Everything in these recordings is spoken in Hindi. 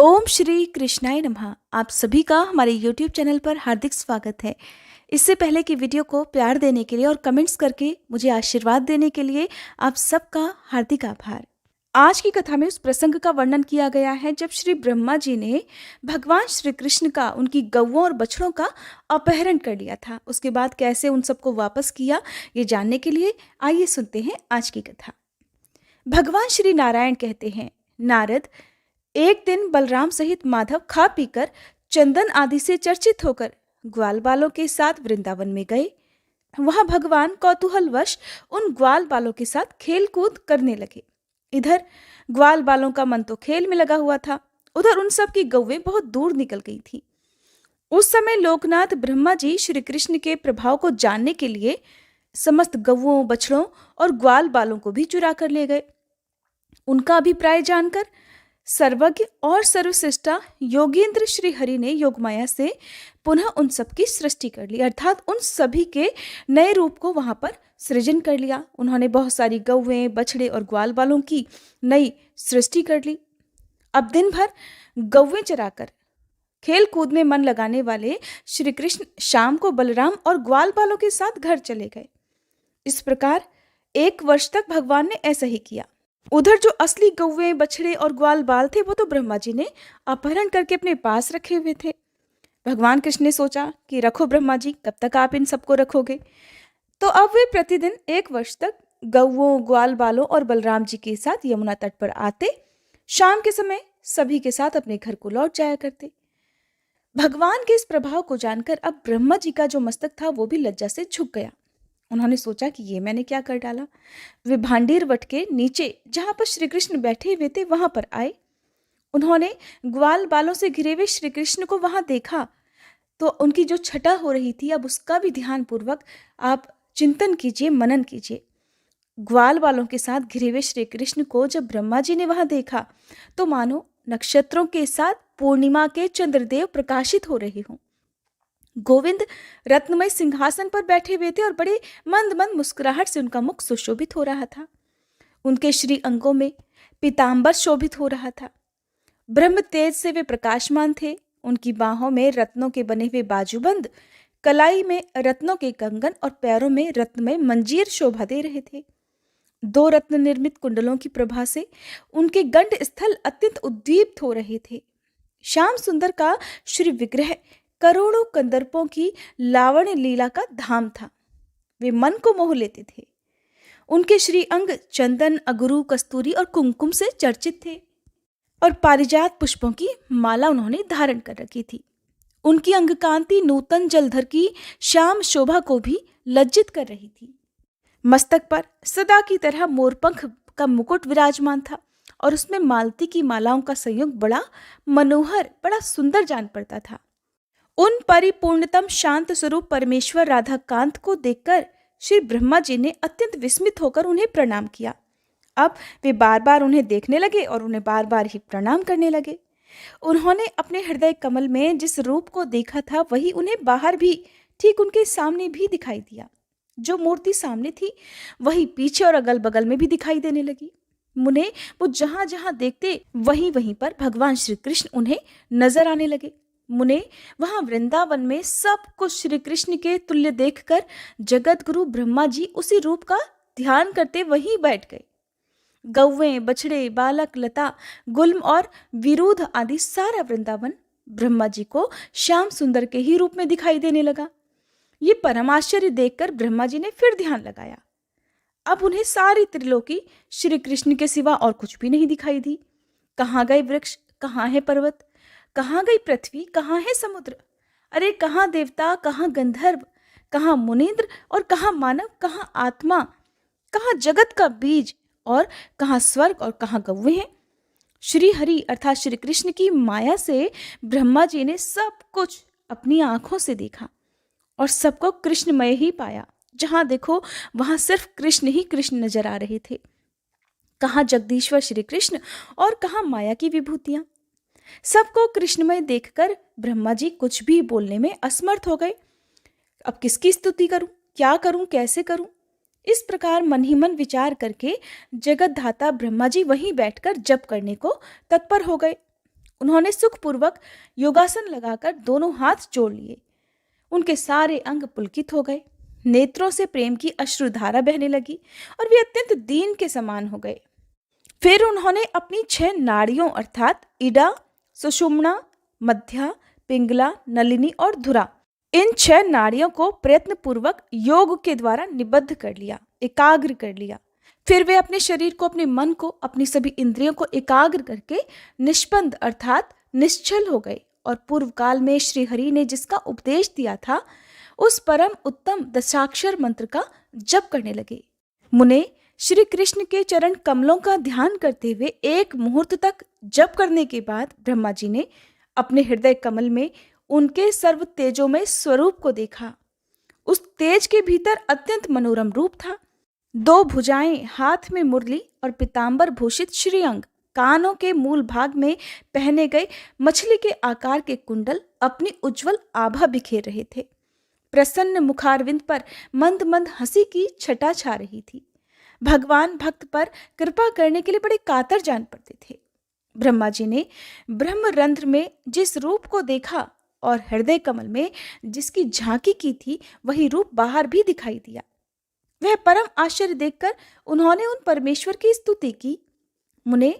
ओम श्री कृष्णाय नमः। आप सभी का हमारे YouTube चैनल पर हार्दिक स्वागत है। इससे पहले कि वीडियो को प्यार देने के लिए और कमेंट्स करके मुझे आशीर्वाद देने के लिए आप सबका हार्दिक आभार। आज की कथा में उस प्रसंग का वर्णन किया गया है जब श्री ब्रह्मा जी ने भगवान श्री कृष्ण का उनकी गौओं और बछड़ों का अपहरण कर लिया था। उसके बाद कैसे उन सबको वापस किया, ये जानने के लिए आइए सुनते हैं आज की कथा। भगवान श्री नारायण कहते हैं, नारद, एक दिन बलराम सहित माधव खा पीकर चंदन आदि से चर्चित होकर ग्वाल बालों के साथ वृंदावन में गए। वहां भगवान कौतूहलवश उन ग्वाल बालों के साथ खेल कूद करने लगे। इधर ग्वाल बालों का मन तो खेल में लगा हुआ था, उधर उन सब की गौवें बहुत दूर निकल गई थी। उस समय लोकनाथ ब्रह्मा जी श्री कृष्ण के प्रभाव को जानने के लिए समस्त गौओं, बछड़ों और ग्वाल बालों को भी चुरा कर ले गए। उनका अभिप्राय जानकर सर्वज्ञ और सर्वश्रेष्ठा योगेंद्र श्री हरि ने योगमाया से पुनः उन सब की सृष्टि कर ली, अर्थात उन सभी के नए रूप को वहां पर सृजन कर लिया। उन्होंने बहुत सारी गौवें, बछड़े और ग्वाल बालों की नई सृष्टि कर ली। अब दिन भर गौवें चराकर खेल कूद में मन लगाने वाले श्री कृष्ण शाम को बलराम और ग्वाल बालों के साथ घर चले गए। इस प्रकार 1 वर्ष तक भगवान ने ऐसा ही किया। उधर जो असली गौवें, बछड़े और ग्वाल बाल थे वो तो ब्रह्मा जी ने अपहरण करके अपने पास रखे हुए थे। भगवान कृष्ण ने सोचा कि रखो ब्रह्मा जी, कब तक आप इन सबको रखोगे। तो अब वे प्रतिदिन 1 वर्ष तक गौओं, ग्वाल बालों और बलराम जी के साथ यमुना तट पर आते, शाम के समय सभी के साथ अपने घर को लौट जाया करते। भगवान के इस प्रभाव को जानकर अब ब्रह्मा जी का जो मस्तक था वो भी लज्जा से झुक गया। उन्होंने सोचा कि ये मैंने क्या कर डाला। वे भांडीर वट के नीचे जहां पर श्री कृष्ण बैठे हुए थे वहां पर आए। उन्होंने ग्वाल बालों से घिरे हुए श्री कृष्ण को वहां देखा तो उनकी जो छटा हो रही थी, अब उसका भी ध्यान पूर्वक आप चिंतन कीजिए, मनन कीजिए। ग्वाल बालों के साथ घिरे हुए श्री कृष्ण को जब ब्रह्मा जी ने वहां देखा तो मानो नक्षत्रों के साथ पूर्णिमा के चंद्रदेव प्रकाशित हो रहे हों। गोविंद रत्नमय सिंहासन पर बैठे हुए थे और बड़े मंद मंद मुस्कुराहट से उनका मुख सुशोभित हो रहा था। उनके श्री अंगों में पीतांबर शोभित हो रहा था। ब्रह्म तेज से वे प्रकाशमान थे। उनकी बाहों में रत्नों के बने हुए बाजूबंद, कलाई में रत्नों के कंगन और पैरों में रत्नमय मंजीर शोभा दे रहे थे। 2 रत्न निर्मित कुंडलों की प्रभा से उनके गंड स्थल अत्यंत उद्दीप्त हो रहे थे। श्याम सुंदर का श्री विग्रह करोड़ों कंदर्पों की लावण्य लीला का धाम था। वे मन को मोह लेते थे। उनके श्री अंग चंदन, अगरू, कस्तूरी और कुमकुम से चर्चित थे और पारिजात पुष्पों की माला उन्होंने धारण कर रखी थी। उनकी अंग कांति नूतन जलधर की श्याम शोभा को भी लज्जित कर रही थी। मस्तक पर सदा की तरह मोरपंख का मुकुट विराजमान था और उसमें मालती की मालाओं का संयोग बड़ा मनोहर, बड़ा सुंदर जान पड़ता था। उन परिपूर्णतम शांत स्वरूप परमेश्वर राधा कांत को देखकर श्री ब्रह्मा जी ने अत्यंत विस्मित होकर उन्हें प्रणाम किया। अब वे बार बार उन्हें देखने लगे और उन्हें बार बार ही प्रणाम करने लगे। उन्होंने अपने हृदय कमल में जिस रूप को देखा था वही उन्हें बाहर भी, ठीक उनके सामने भी दिखाई दिया। जो मूर्ति सामने थी वही पीछे और अगल बगल में भी दिखाई देने लगी। मुने वो जहां जहां देखते वहीं वहीं पर भगवान श्री कृष्ण उन्हें नजर आने लगे। मुने वहां वृंदावन में सब कुछ श्री कृष्ण के तुल्य देखकर जगत गुरु ब्रह्मा जी उसी रूप का ध्यान करते वहीं बैठ गए। गौवें, बछड़े, बालक, लता, गुल्म और विरुद्ध आदि सारा वृंदावन ब्रह्मा जी को श्याम सुंदर के ही रूप में दिखाई देने लगा। ये परम आश्चर्य देखकर ब्रह्मा जी ने फिर ध्यान लगाया। अब उन्हें सारी त्रिलोकी श्री कृष्ण के सिवा और कुछ भी नहीं दिखाई दी। कहाँ गए वृक्ष, कहाँ है पर्वत, कहाँ गई पृथ्वी, कहाँ है समुद्र, अरे कहाँ देवता, कहाँ गंधर्व, कहाँ मुनींद्र और कहाँ मानव, कहाँ आत्मा, कहाँ जगत का बीज और कहाँ स्वर्ग और कहाँ गौवें हैं। श्री हरि अर्थात श्री कृष्ण की माया से ब्रह्मा जी ने सब कुछ अपनी आंखों से देखा और सबको कृष्णमय ही पाया। जहां देखो वहां सिर्फ कृष्ण ही कृष्ण नजर आ रहे थे। कहाँ जगदीश्वर श्री कृष्ण और कहाँ माया की विभूतियां। सबको कृष्णमय देखकर ब्रह्मा जी कुछ भी बोलने में असमर्थ हो गए। अब किसकी स्तुति करूं, क्या करूं, कैसे करूं। इस प्रकार मन ही मन विचार करके जगत धाता ब्रह्मा जी वहीं बैठकर जप करने को तत्पर हो गए। उन्होंने सुखपूर्वक योगासन लगाकर दोनों हाथ जोड़ लिए। उनके सारे अंग पुलकित हो गए, नेत्रों से प्रेम की अश्रुधारा बहने लगी और वे अत्यंत दीन के समान हो गए। फिर उन्होंने अपनी 6 नाड़ियों अर्थात इडा, सुषुम्ना, मध्या, पिंगला, नलिनी और धुरा, इन 6 नाड़ियों को प्रयत्न पूर्वक योग के द्वारा निबद्ध कर लिया, एकाग्र कर लिया। फिर वे अपने शरीर को, अपने मन को, अपनी सभी इंद्रियों को एकाग्र करके निष्पन्द अर्थात निश्चल हो गए और पूर्व काल में श्री हरि ने जिसका उपदेश दिया था उस परम उत्तम दशाक्षर मंत्र का जप करने लगे। मुने श्री कृष्ण के चरण कमलों का ध्यान करते हुए एक मुहूर्त तक जप करने के बाद ब्रह्मा जी ने अपने हृदय कमल में उनके सर्व तेजोमय स्वरूप को देखा। उस तेज के भीतर अत्यंत मनोरम रूप था। 2 भुजाएं, हाथ में मुरली और पीतांबर भूषित श्रीअंग, कानों के मूल भाग में पहने गए मछली के आकार के कुंडल अपनी उज्जवल आभा बिखेर रहे थे। प्रसन्न मुखारविंद पर मंद मंद हंसी की छटा छा रही थी। भगवान भक्त पर कृपा करने के लिए बड़े कातर जान पड़ते थे। ब्रह्मा जी ने ब्रह्मरंध्र में जिस रूप को देखा और हृदय कमल में जिसकी झांकी की थी, वही रूप बाहर भी दिखाई दिया। वह परम आश्चर्य देखकर उन्होंने उन परमेश्वर की स्तुति की। मुने,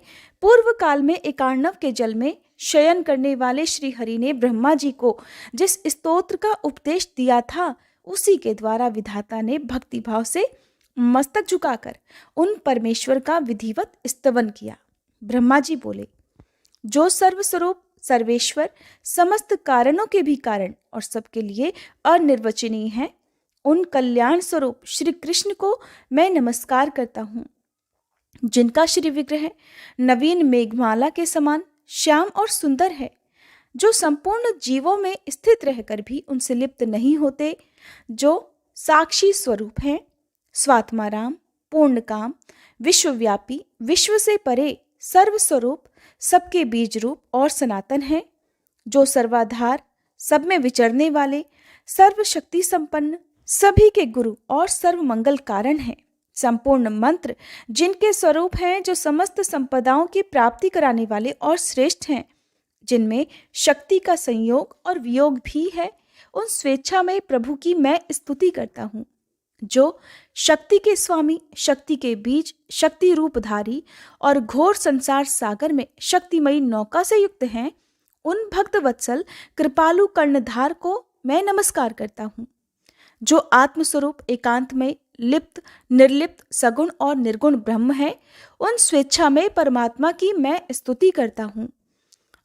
पूर्व काल में एकार्णव के जल में शयन करने वाले श्री हरि ने ब्रह्मा जी को जिस स्तोत्र का उपदेश दिया था, उसी के द्वारा विधाता ने भक्ति भाव से मस्तक झुकाकर उन परमेश्वर का विधिवत स्तवन किया। ब्रह्मा जी बोले, जो सर्वस्वरूप, सर्वेश्वर, समस्त कारणों के भी कारण और सबके लिए अनिर्वचनीय है, उन कल्याण स्वरूप श्री कृष्ण को मैं नमस्कार करता हूँ, जिनका श्री विग्रह नवीन मेघमाला के समान श्याम और सुंदर है, जो संपूर्ण जीवों में स्थित रहकर भी उनसे लिप्त नहीं होते, जो साक्षी स्वरूप हैं, स्वात्माराम, पूर्णकाम, विश्वव्यापी, विश्व से परे, सर्वस्वरूप, सबके बीज रूप और सनातन है, जो सर्वाधार, सब में विचरने वाले, सर्वशक्ति संपन्न, सभी के गुरु और सर्व मंगल कारण है, संपूर्ण मंत्र जिनके स्वरूप हैं, जो समस्त संपदाओं की प्राप्ति कराने वाले और श्रेष्ठ हैं, जिनमें शक्ति का संयोग और वियोग भी है, उन स्वेच्छामय प्रभु की मैं स्तुति करता हूँ, जो शक्ति के स्वामी, शक्ति के बीज, शक्ति रूपधारी और घोर संसार सागर में शक्तिमयी नौका से युक्त हैं। उन भक्त वत्सल कृपालु कर्णधार को मैं नमस्कार करता हूँ, जो आत्मस्वरूप एकांत में लिप्त, निर्लिप्त, सगुण और निर्गुण ब्रह्म है। उन स्वेच्छा में परमात्मा की मैं स्तुति करता हूँ,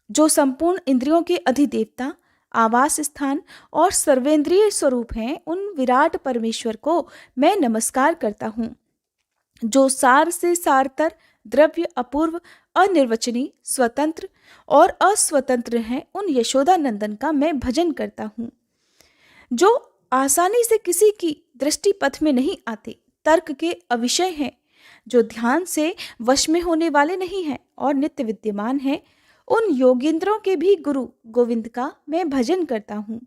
जो संपूर्ण इंद्रियों के अधिदेवता, आवास स्थान और सर्वेंद्रिय स्वरूप हैं। उन विराट परमेश्वर को मैं नमस्कार करता हूँ, जो सार से सारतर, द्रव्य, अपूर्व, अनिर्वचनीय, स्वतंत्र और अस्वतंत्र हैं। उन यशोदा नंदन का मैं भजन करता हूँ, जो आसानी से किसी की दृष्टि पथ में नहीं आते, तर्क के अविषय हैं, जो ध्यान से वश में होने वाले नहीं हैं और नित्य विद्यमान हैं। उन योगींद्रों के भी गुरु गोविंद का मैं भजन करता हूँ,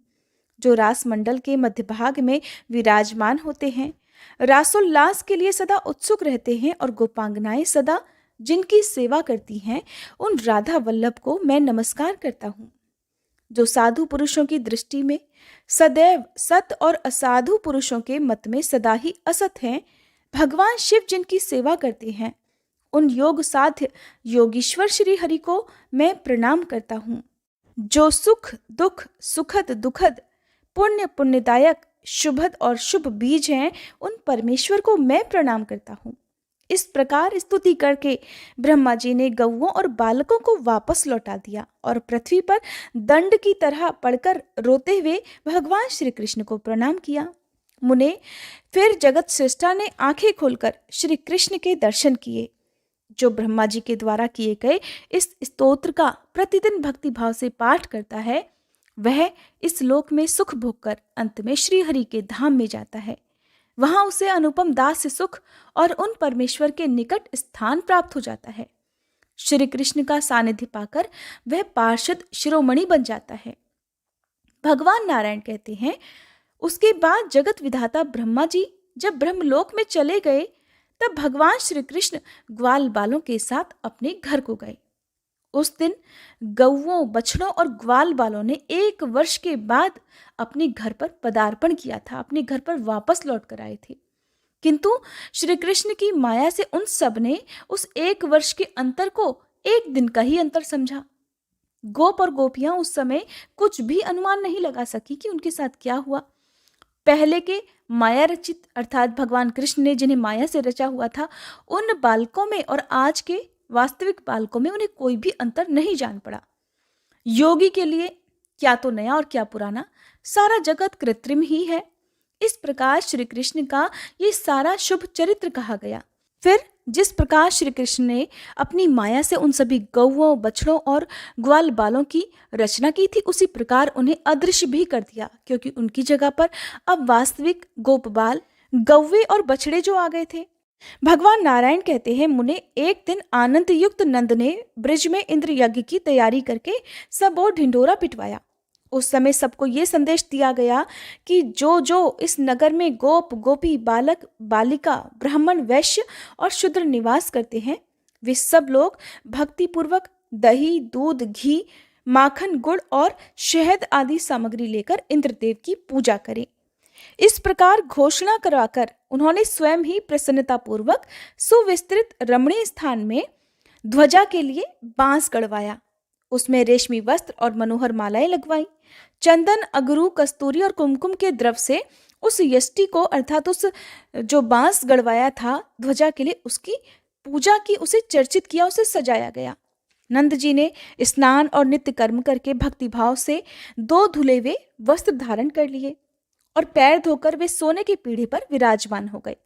जो रास मंडल के मध्य भाग में विराजमान होते हैं, रासोल्लास के लिए सदा उत्सुक रहते हैं और गोपांगनाएं सदा जिनकी सेवा करती हैं, उन राधा वल्लभ को मैं नमस्कार करता हूँ, जो साधु पुरुषों की दृष्टि में सदैव सत और असाधु पुरुषों के मत में सदा ही असत हैं। भगवान शिव जिनकी सेवा करते हैं, उन योग साध्य योगीश्वर श्री हरि को मैं प्रणाम करता हूँ, जो सुख दुख, सुखद दुखद, पुण्य पुण्यदायक, शुभद और शुभ बीज हैं। उन परमेश्वर को मैं प्रणाम करता हूँ। इस प्रकार स्तुति करके ब्रह्मा जी ने गौओं और बालकों को वापस लौटा दिया और पृथ्वी पर दंड की तरह पड़कर रोते हुए भगवान श्री कृष्ण को प्रणाम किया। मुने, फिर जगत श्रेष्ठा ने आंखें खोलकर श्री कृष्ण के दर्शन किए। जो ब्रह्मा जी के द्वारा किए गए इस स्तोत्र का प्रतिदिन भक्ति भाव से पाठ करता है, वह इस लोक में सुख भोगकर अंत में श्री हरि के धाम में जाता है। वहां उसे अनुपम दास से सुख और उन परमेश्वर के निकट स्थान प्राप्त हो जाता है। श्री कृष्ण का सानिध्य पाकर वह पार्षद शिरोमणि बन जाता है। भगवान नारायण कहते हैं, उसके बाद जगत विधाता ब्रह्मा जी जब ब्रह्मलोक में चले गए, तब भगवान श्री कृष्ण ग्वाल बालों के साथ अपने घर को गए। उस दिन गौओं, बछड़ों और ग्वाल बालों ने 1 वर्ष के बाद अपने घर पर पदार्पण किया था, अपने घर पर वापस लौट कर आए थे। किंतु श्री कृष्ण की माया से उन सब ने उस 1 वर्ष के अंतर को एक दिन का ही अंतर समझा। गोप और गोपियां उस समय कुछ भी अनुमान नहीं लगा सकी कि उनके साथ क्या हुआ। पहले के माया रचित अर्थात भगवान कृष्ण ने जिन्हें माया से रचा हुआ था, उन बालकों में और आज के वास्तविक बालकों में उन्हें कोई भी अंतर नहीं जान पड़ा। योगी के लिए क्या तो नया और क्या पुराना, सारा जगत कृत्रिम ही है। इस प्रकार श्री कृष्ण का ये सारा शुभ चरित्र कहा गया। फिर जिस प्रकार श्री कृष्ण ने अपनी माया से उन सभी गौओं, बछड़ों और ग्वाल बालों की रचना की थी, उसी प्रकार उन्हें अदृश्य भी कर दिया, क्योंकि उनकी जगह पर अब वास्तविक गोप बाल, गौवे और बछड़े जो आ गए थे। भगवान नारायण कहते हैं, मुने एक दिन आनंद युक्त नंद ने ब्रिज में इंद्र यज्ञ की तैयारी करके सब और ढिंढोरा पिटवाया। उस समय सबको ये संदेश दिया गया कि जो जो इस नगर में गोप, गोपी, बालक, बालिका, ब्राह्मण, वैश्य और शूद्र निवास करते हैं, वे सब लोग भक्ति पूर्वक दही, दूध, घी, माखन, गुड़ और शहद आदि सामग्री लेकर इंद्रदेव की पूजा करें। इस प्रकार घोषणा करवाकर उन्होंने स्वयं ही प्रसन्नता पूर्वक सुविस्तृत रमणीय स्थान में ध्वजा के लिए बांस गड़वाया। उसमें रेशमी वस्त्र और मनोहर मालाएं लगवाई। चंदन, अगरू, कस्तूरी और कुमकुम के द्रव से उस यष्टि को अर्थात उस जो बांस गड़वाया था ध्वजा के लिए, उसकी पूजा की, उसे चर्चित किया, उसे सजाया गया। नंद जी ने स्नान और नित्य कर्म करके भक्तिभाव से 2 धुले हुए वस्त्र धारण कर लिए और पैर धोकर वे सोने के पीढ़े पर विराजमान हो गए।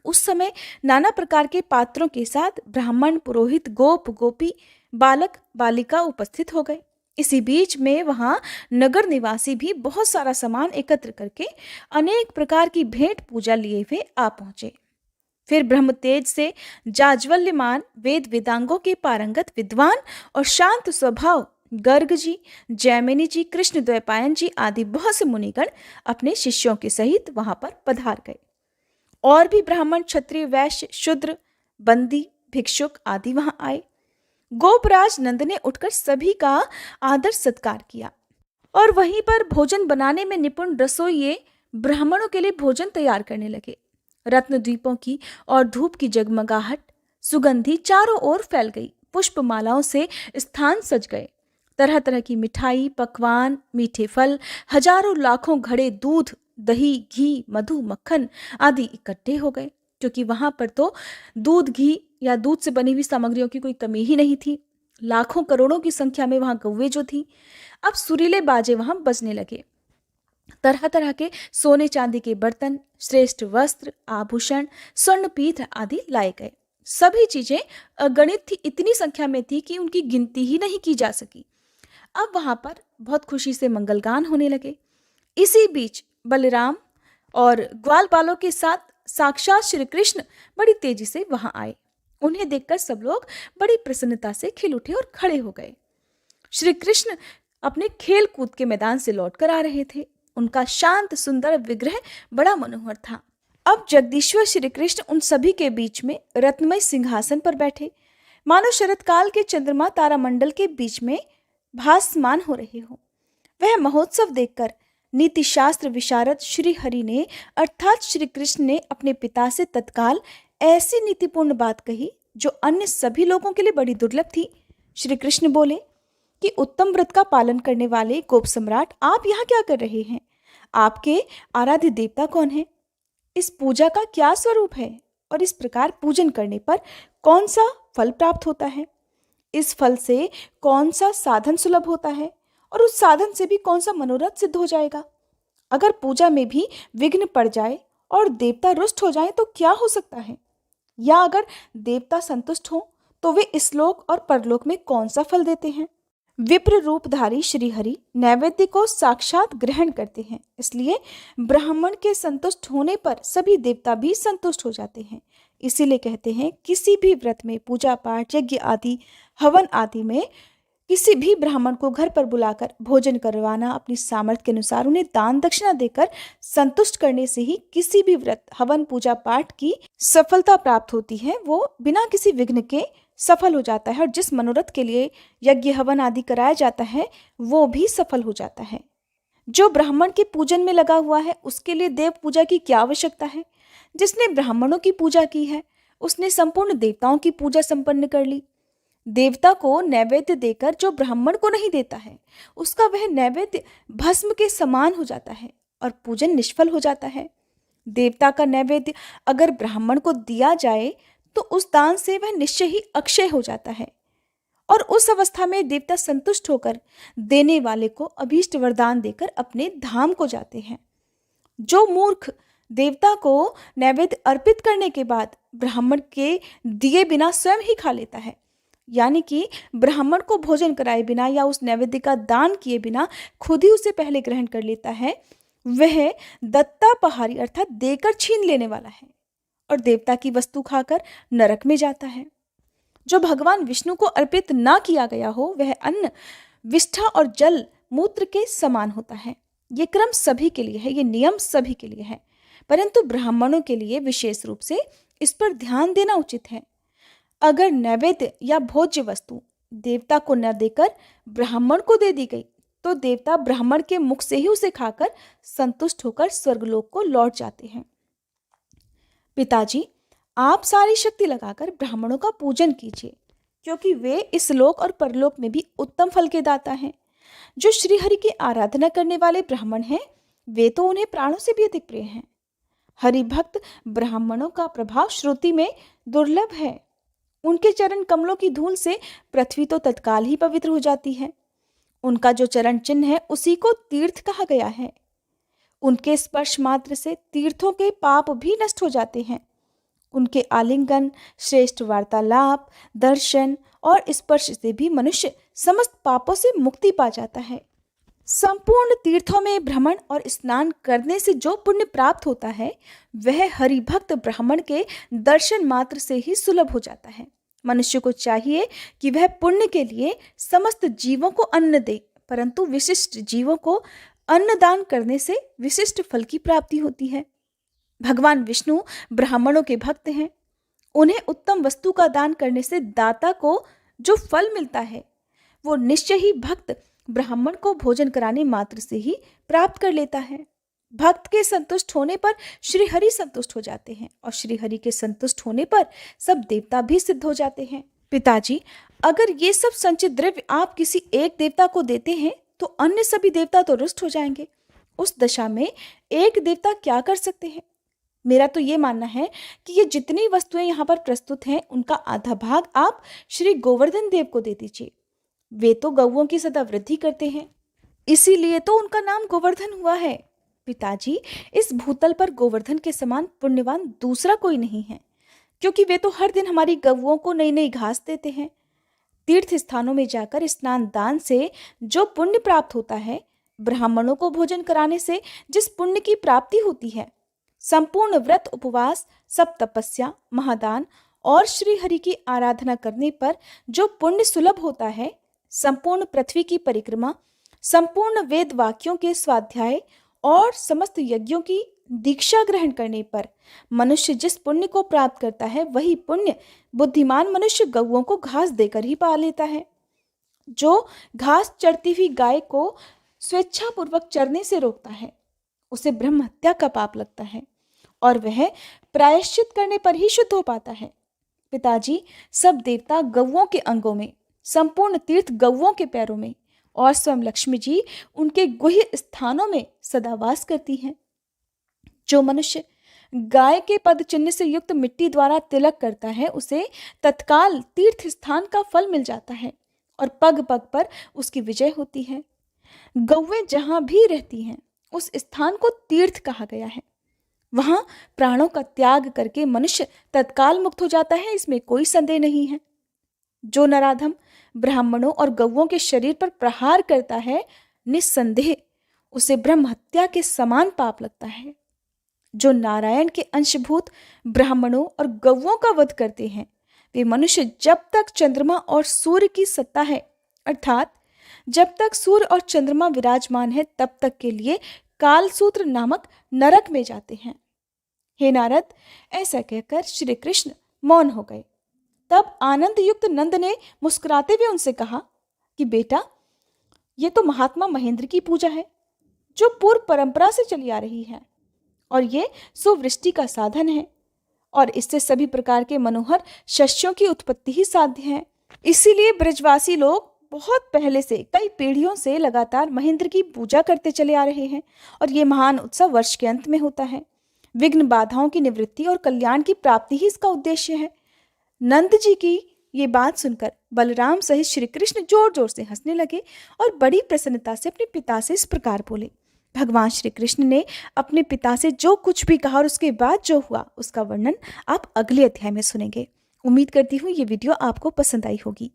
उस समय नाना प्रकार के पात्रों के साथ ब्राह्मण, पुरोहित, गोप, गोपी, बालक, बालिका उपस्थित हो गए। इसी बीच में वहां नगर निवासी भी बहुत सारा सामान एकत्र करके अनेक प्रकार की भेंट पूजा लिए हुए आ पहुंचे। फिर ब्रह्म तेज से जाज्वल्यमान वेद वेदांगों के पारंगत विद्वान और शांत स्वभाव गर्ग जी, जैमिनी जी, कृष्ण द्वैपायन जी आदि बहुत से मुनिगण अपने शिष्यों के सहित वहां पर पधार गए। और भी ब्राह्मण, क्षत्रिय, वैश्य, शूद्र, बंदी, भिक्षुक आदि वहां आए। गोपराज नंद ने उठकर सभी का आदर सत्कार किया और वहीं पर भोजन बनाने में निपुण रसोइये ब्राह्मणों के लिए भोजन तैयार करने लगे। रत्न द्वीपों की और धूप की जगमगाहट, सुगंधी चारों ओर फैल गई। पुष्प मालाओं से स्थान सज गए। तरह तरह की मिठाई, पकवान, मीठे फल, हजारों लाखों घड़े दूध, दही, घी, मधु, मक्खन आदि इकट्ठे हो गए, क्योंकि वहां पर तो दूध, घी या दूध से बनी हुई सामग्रियों की कोई कमी ही नहीं थी। लाखों करोड़ों की संख्या में वहां गौवे जो थी। अब सुरीले बाजे वहां बजने लगे। तरह तरह के सोने चांदी के बर्तन, श्रेष्ठ वस्त्र, आभूषण, स्वर्ण पीठ आदि लाए गए। सभी चीजें अगणित थी, इतनी संख्या में थी कि उनकी गिनती ही नहीं की जा सकी। अब वहां पर बहुत खुशी से मंगलगान होने लगे। इसी बीच बलराम और ग्वाल बालों के साथ साक्षात श्री कृष्ण बड़ी तेजी से वहां आए। उन्हें देखकर सब लोग बड़ी प्रसन्नता से खिल उठे और खड़े हो गए। श्री कृष्ण अपने खेल कूद के मैदान से लौटकर आ रहे थे। उनका शांत सुंदर विग्रह बड़ा मनोहर था। अब जगदीश्वर श्री कृष्ण उन सभी के बीच में रत्नमय सिंहासन पर बैठे, मानो शरतकाल के चंद्रमा तारामंडल के बीच में भासमान हो रहे हो। वह महोत्सव देखकर नीति शास्त्र विशारद श्री हरि ने अर्थात श्री कृष्ण ने अपने पिता से तत्काल ऐसी नीतिपूर्ण बात कही जो अन्य सभी लोगों के लिए बड़ी दुर्लभ थी। श्री कृष्ण बोले कि उत्तम व्रत का पालन करने वाले गोप सम्राट, आप यहाँ क्या कर रहे हैं? आपके आराध्य देवता कौन है? इस पूजा का क्या स्वरूप है और इस प्रकार पूजन करने पर कौन सा फल प्राप्त होता है? इस फल से कौन सा साधन सुलभ होता है और उस साधन से भी कौन सा मनोरथ सिद्ध हो जाएगा? अगर पूजा में भी विघ्न पड़ जाए और देवता रुष्ट हो जाए तो क्या हो सकता है? या अगर देवता संतुष्ट हो तो वे इस लोक और परलोक में कौन सा फल देते हैं? विप्र रूपधारी श्री हरि नैवेद्य को साक्षात ग्रहण करते हैं, इसलिए ब्राह्मण के संतुष्ट होने पर सभी देवता भी संतुष्ट हो जाते हैं। इसीलिए कहते हैं किसी भी व्रत में, पूजा पाठ, यज्ञ आदि, हवन आदि में किसी भी ब्राह्मण को घर पर बुलाकर भोजन करवाना, अपनी सामर्थ्य के अनुसार उन्हें दान दक्षिणा देकर संतुष्ट करने से ही किसी भी व्रत, हवन, पूजा पाठ की सफलता प्राप्त होती है। वो बिना किसी विघ्न के सफल हो जाता है और जिस मनोरथ के लिए यज्ञ हवन आदि कराया जाता है वो भी सफल हो जाता है। जो ब्राह्मण के पूजन में लगा हुआ है उसके लिए देव पूजा की क्या आवश्यकता है। जिसने ब्राह्मणों की पूजा की है उसने संपूर्ण देवताओं की पूजा संपन्न कर ली। देवता को नैवेद्य देकर जो ब्राह्मण को नहीं देता है उसका वह नैवेद्य भस्म के समान हो जाता है और पूजन निष्फल हो जाता है। देवता का नैवेद्य अगर ब्राह्मण को दिया जाए तो उस दान से वह निश्चय ही अक्षय हो जाता है और उस अवस्था में देवता संतुष्ट होकर देने वाले को अभीष्ट वरदान देकर अपने धाम को जाते हैं। जो मूर्ख देवता को नैवेद्य अर्पित करने के बाद ब्राह्मण के दिए बिना स्वयं ही खा लेता है, यानी कि ब्राह्मण को भोजन कराए बिना या उस नैवेद्य का दान किए बिना खुद ही उसे पहले ग्रहण कर लेता है, वह दत्तापहारी अर्थात देकर छीन लेने वाला है और देवता की वस्तु खाकर नरक में जाता है। जो भगवान विष्णु को अर्पित ना किया गया हो वह अन्न विष्ठा और जल मूत्र के समान होता है। ये क्रम सभी के लिए है, ये नियम सभी के लिए है, परंतु ब्राह्मणों के लिए विशेष रूप से इस पर ध्यान देना उचित है। अगर नैवेद्य या भोज्य वस्तु देवता को न देकर ब्राह्मण को दे दी गई तो देवता ब्राह्मण के मुख से ही उसे खाकर संतुष्ट होकर स्वर्गलोक को लौट जाते हैं। पिताजी, आप सारी शक्ति लगाकर ब्राह्मणों का पूजन कीजिए क्योंकि वे इस लोक और परलोक में भी उत्तम फल के दाता हैं। जो श्री हरि की आराधना करने वाले ब्राह्मण हैं वे तो उन्हें प्राणों से भी अधिक प्रिय हैं। हरि भक्त ब्राह्मणों का प्रभाव श्रुति में दुर्लभ है। उनके चरण कमलों की धूल से पृथ्वी तो तत्काल ही पवित्र हो जाती है। उनका जो चरण चिन्ह है उसी को तीर्थ कहा गया है। उनके स्पर्श मात्र से तीर्थों के पाप भी नष्ट हो जाते हैं। उनके आलिंगन, श्रेष्ठ वार्तालाप, दर्शन और स्पर्श से भी मनुष्य समस्त पापों से मुक्ति पा जाता है। संपूर्ण तीर्थों में भ्रमण और स्नान करने से जो पुण्य प्राप्त होता है वह हरिभक्त ब्राह्मण के दर्शन मात्र से ही सुलभ हो जाता है। मनुष्य को चाहिए कि वह पुण्य के लिए समस्त जीवों को अन्न दे, परंतु विशिष्ट जीवों को अन्न दान करने से विशिष्ट फल की प्राप्ति होती है। भगवान विष्णु ब्राह्मणों के भक्त हैं। उन्हें उत्तम वस्तु का दान करने से दाता को जो फल मिलता है वो निश्चय ही भक्त ब्राह्मण को भोजन कराने मात्र से ही प्राप्त कर लेता है। भक्त के संतुष्ट होने पर श्री हरि संतुष्ट हो जाते हैं और श्री हरि के संतुष्ट होने पर सब देवता भी सिद्ध हो जाते हैं। पिताजी, अगर ये सब संचित द्रव्य आप किसी एक देवता को देते हैं तो अन्य सभी देवता तो रुष्ट हो जाएंगे। उस दशा में एक देवता क्या कर सकते हैं। मेरा तो ये मानना है कि ये जितनी वस्तुएं यहाँ पर प्रस्तुत हैं उनका आधा भाग आप श्री गोवर्धन देव को दे दीजिए। वे तो गौओं की सदा वृद्धि करते हैं, इसीलिए तो उनका नाम गोवर्धन हुआ है। पिताजी, इस भूतल पर गोवर्धन के समान पुण्यवान दूसरा कोई नहीं है, क्योंकि वे तो हर दिन हमारी गौओं को नई नई घास देते हैं। तीर्थ स्थानों में जाकर स्नान दान से जो पुण्य प्राप्त होता है, ब्राह्मणों को भोजन कराने से जिस पुण्य की प्राप्ति होती है, संपूर्ण व्रत उपवास, सब तपस्या, महादान और श्री हरि की आराधना करने पर जो पुण्य सुलभ होता है, संपूर्ण पृथ्वी की परिक्रमा, संपूर्ण वेद वाक्यों के स्वाध्याय और समस्त यज्ञों की दीक्षा ग्रहण करने पर मनुष्य जिस पुण्य को प्राप्त करता है वही पुण्य बुद्धिमान मनुष्य गौओं को घास देकर ही पा लेता है। जो घास चरती हुई गाय को स्वेच्छापूर्वक चरने से रोकता है उसे ब्रह्म हत्या का पाप लगता है और वह प्रायश्चित करने पर ही शुद्ध हो पाता है। पिताजी, सब देवता गौओं के अंगों में, संपूर्ण तीर्थ गौओं के पैरों में और स्वयं लक्ष्मी जी उनके गुह्य स्थानों में सदा वास करती हैं। जो मनुष्य गाय के पद चिन्ह से युक्त मिट्टी द्वारा तिलक करता है उसे तत्काल तीर्थ स्थान का फल मिल जाता है और पग पग पर उसकी विजय होती है। गौएं जहां भी रहती हैं उस स्थान को तीर्थ कहा गया है। वहां प्राणों का त्याग करके मनुष्य तत्काल मुक्त हो जाता है, इसमें कोई संदेह नहीं है। जो नराधम ब्राह्मणों और गौओं के शरीर पर प्रहार करता है, निस्संदेह उसे ब्रह्म हत्या के समान पाप लगता है। जो नारायण के अंशभूत ब्राह्मणों और गौओं का वध करते हैं, वे मनुष्य जब तक चंद्रमा और सूर्य की सत्ता है, अर्थात जब तक सूर्य और चंद्रमा विराजमान है, तब तक के लिए कालसूत्र नामक नरक में जाते हैं। हे नारद, ऐसा कहकर श्री कृष्ण मौन हो गए। तब आनंद युक्त नंद ने मुस्कुराते हुए उनसे कहा कि बेटा, ये तो महात्मा महेंद्र की पूजा है जो पूर्व परंपरा से चली आ रही है, और ये सुवृष्टि का साधन है, और इससे सभी प्रकार के मनोहर शस्यों की उत्पत्ति ही साध्य है। इसीलिए ब्रजवासी लोग बहुत पहले से, कई पीढ़ियों से लगातार महेंद्र की पूजा करते चले आ रहे हैं, और ये महान उत्सव वर्ष के अंत में होता है। विघ्न बाधाओं की निवृत्ति और कल्याण की प्राप्ति ही इसका उद्देश्य है। नंद जी की ये बात सुनकर बलराम सहित श्री कृष्ण जोर जोर से हंसने लगे और बड़ी प्रसन्नता से अपने पिता से इस प्रकार बोले। भगवान श्री कृष्ण ने अपने पिता से जो कुछ भी कहा और उसके बाद जो हुआ उसका वर्णन आप अगले अध्याय में सुनेंगे। उम्मीद करती हूँ ये वीडियो आपको पसंद आई होगी।